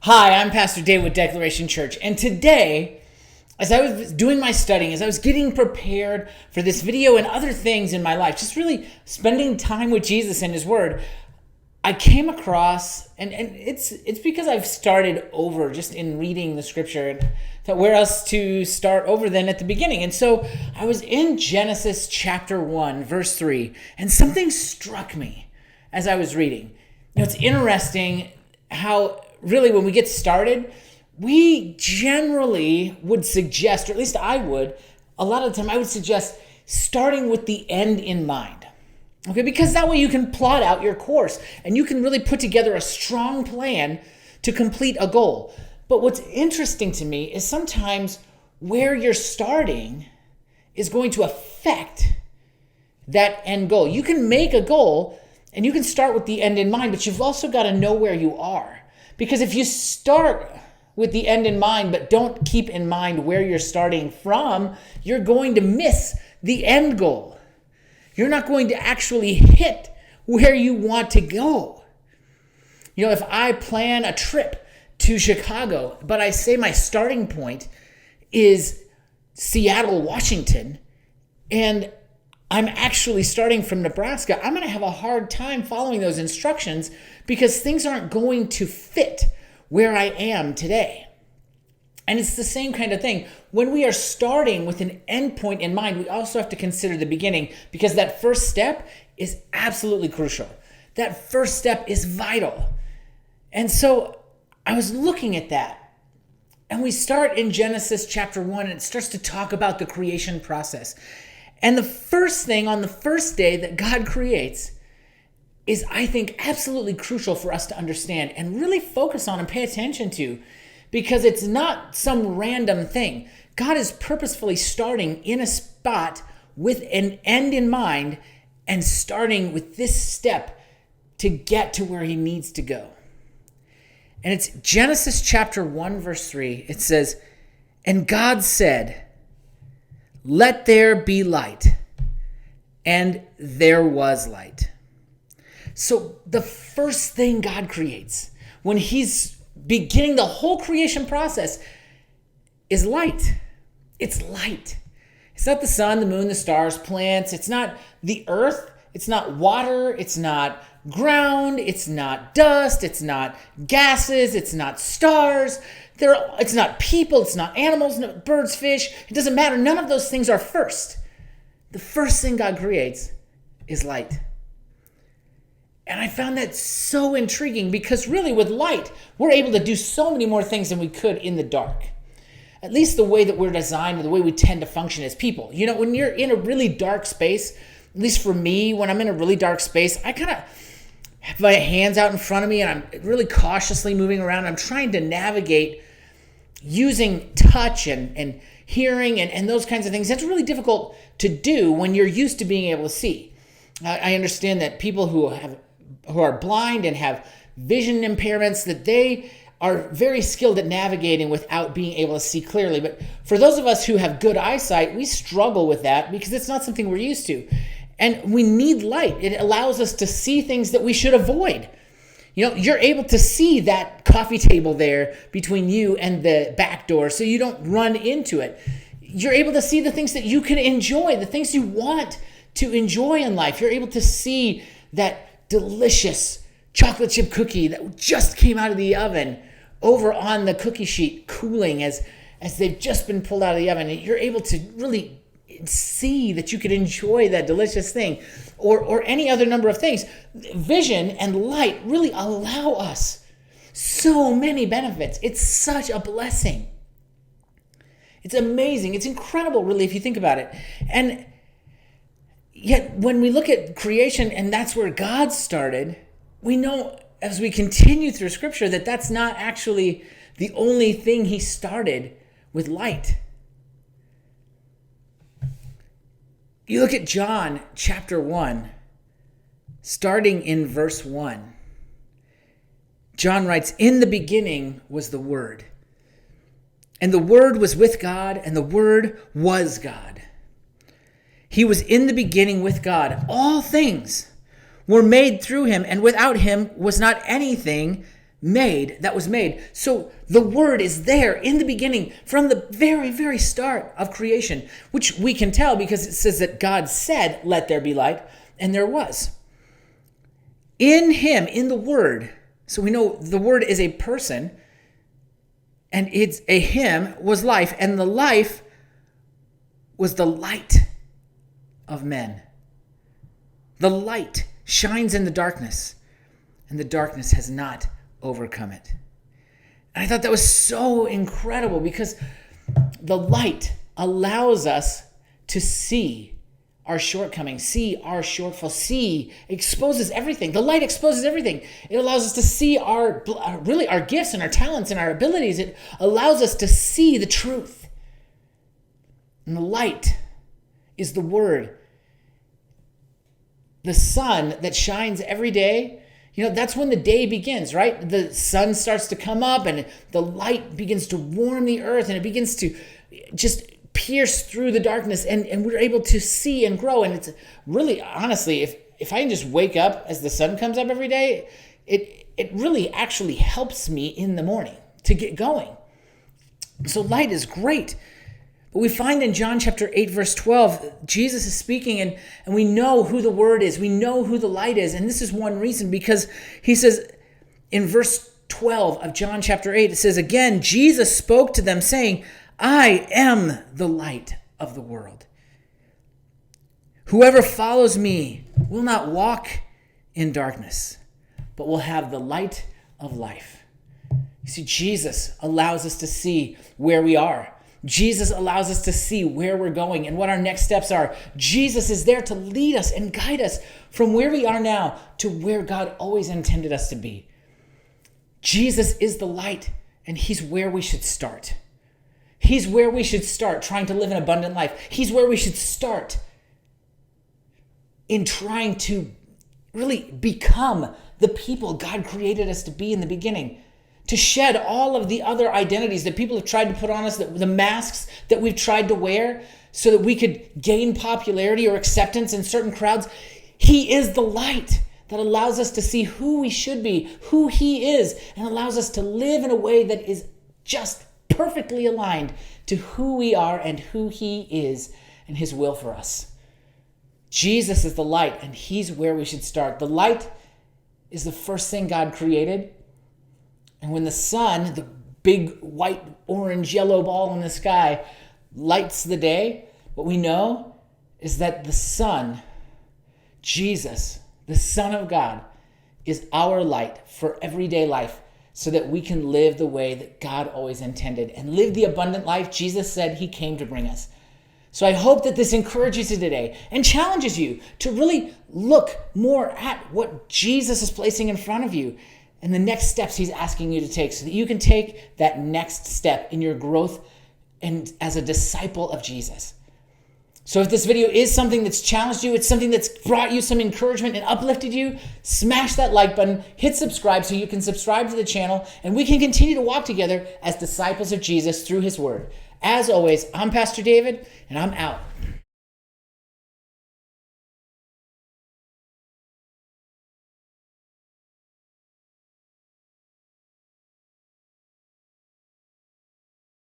Hi, I'm Pastor Dave with Declaration Church, and today, as I was doing my studying, as I was getting prepared for this video and other things in my life, just really spending time with Jesus and His Word, I came across, and it's because I've started over just in reading the Scripture, and thought where else to start over than at the beginning. And so I was in Genesis chapter 1, verse 3, and something struck me as I was reading. It's interesting how really, when we get started, we generally would suggest, or at least I would, a lot of the time I would suggest starting with the end in mind. Okay, because that way you can plot out your course and you can really put together a strong plan to complete a goal. But what's interesting to me is sometimes where you're starting is going to affect that end goal. You can make a goal and you can start with the end in mind, but you've also got to know where you are. Because if you start with the end in mind, but don't keep in mind where you're starting from, you're going to miss the end goal. You're not going to actually hit where you want to go. You know, if I plan a trip to Chicago, but I say my starting point is Seattle, Washington, and I'm actually starting from Nebraska, I'm going to have a hard time following those instructions because things aren't going to fit where I am today. And it's the same kind of thing. When we are starting with an end point in mind, we also have to consider the beginning because that first step is absolutely crucial. That first step is vital. And so I was looking at that. And we start in Genesis chapter 1, and it starts to talk about the creation process. And the first thing on the first day that God creates is, I think, absolutely crucial for us to understand and really focus on and pay attention to, because it's not some random thing. God is purposefully starting in a spot with an end in mind and starting with this step to get to where He needs to go. And it's Genesis chapter 1, verse 3. It says, "And God said, 'Let there be light,' and there was light." So the first thing God creates when He's beginning the whole creation process is light. It's light. It's not the sun, the moon, the stars, plants. It's not the earth. It's not water. It's not ground. It's not dust. It's not gases. It's not stars. It's not people. It's not animals, no, birds, fish. It doesn't matter. None of those things are first. The first thing God creates is light. And I found that so intriguing because really with light, we're able to do so many more things than we could in the dark. At least the way that we're designed and the way we tend to function as people. You know, when you're in a really dark space, at least for me, when I'm in a really dark space, I kind of have my hands out in front of me and I'm really cautiously moving around. I'm trying to navigate using touch and hearing and those kinds of things. That's really difficult to do when you're used to being able to see. I understand that people who are blind and have vision impairments, that they are very skilled at navigating without being able to see clearly. But for those of us who have good eyesight, we struggle with that because it's not something we're used to. And we need light. It allows us to see things that we should avoid. You know, you're able to see that coffee table there between you and the back door so you don't run into it. You're able to see the things that you can enjoy, the things you want to enjoy in life. You're able to see that delicious chocolate chip cookie that just came out of the oven over on the cookie sheet, cooling as they've just been pulled out of the oven. And you're able to really see that you could enjoy that delicious thing, or any other number of things. Vision and light really allow us so many benefits. It's such a blessing. It's amazing. It's incredible, really, if you think about it. And yet, when we look at creation, and that's where God started, we know as we continue through Scripture that that's not actually the only thing He started with light. You look at John chapter 1, starting in verse 1. John writes, "In the beginning was the Word, and the Word was with God, and the Word was God. He was in the beginning with God. All things were made through Him, and without Him was not anything that was made. So the Word is there in the beginning from the very, very start of creation, which we can tell because it says that God said, "Let there be light," and there was. In him, in the Word, so we know the Word is a person, and it's a him was life, and the life was the light of men. The light shines in the darkness, and the darkness has not overcome it. And I thought that was so incredible because the light allows us to see our shortcomings, see our shortfalls, exposes everything. The light exposes everything. It allows us to see our gifts and our talents and our abilities. It allows us to see the truth. And the light is the Word. The sun that shines every day, that's when the day begins, right? The sun starts to come up and the light begins to warm the earth and it begins to just pierce through the darkness and we're able to see and grow. And it's really, honestly, if I can just wake up as the sun comes up every day, it really actually helps me in the morning to get going. So light is great. But we find in John chapter 8, verse 12, Jesus is speaking and we know who the Word is. We know who the light is. And this is one reason because he says in verse 12 of John chapter 8, it says, "Again, Jesus spoke to them saying, I am the light of the world. Whoever follows me will not walk in darkness, but will have the light of life." You see, Jesus allows us to see where we are. Jesus allows us to see where we're going and what our next steps are. Jesus is there to lead us and guide us from where we are now to where God always intended us to be. Jesus is the light, and he's where we should start. He's where we should start trying to live an abundant life. He's where we should start in trying to really become the people God created us to be in the beginning. To shed all of the other identities that people have tried to put on us, the masks that we've tried to wear so that we could gain popularity or acceptance in certain crowds. He is the light that allows us to see who we should be, who he is, and allows us to live in a way that is just perfectly aligned to who we are and who he is and his will for us. Jesus is the light, and he's where we should start. The light is the first thing God created. And when the sun, the big white, orange, yellow ball in the sky, lights the day, what we know is that the sun, Jesus, the Son of God, is our light for everyday life so that we can live the way that God always intended and live the abundant life Jesus said he came to bring us. So I hope that this encourages you today and challenges you to really look more at what Jesus is placing in front of you and the next steps he's asking you to take so that you can take that next step in your growth and as a disciple of Jesus. So if this video is something that's challenged you, it's something that's brought you some encouragement and uplifted you, smash that like button, hit subscribe so you can subscribe to the channel, and we can continue to walk together as disciples of Jesus through his word. As always, I'm Pastor David, and I'm out.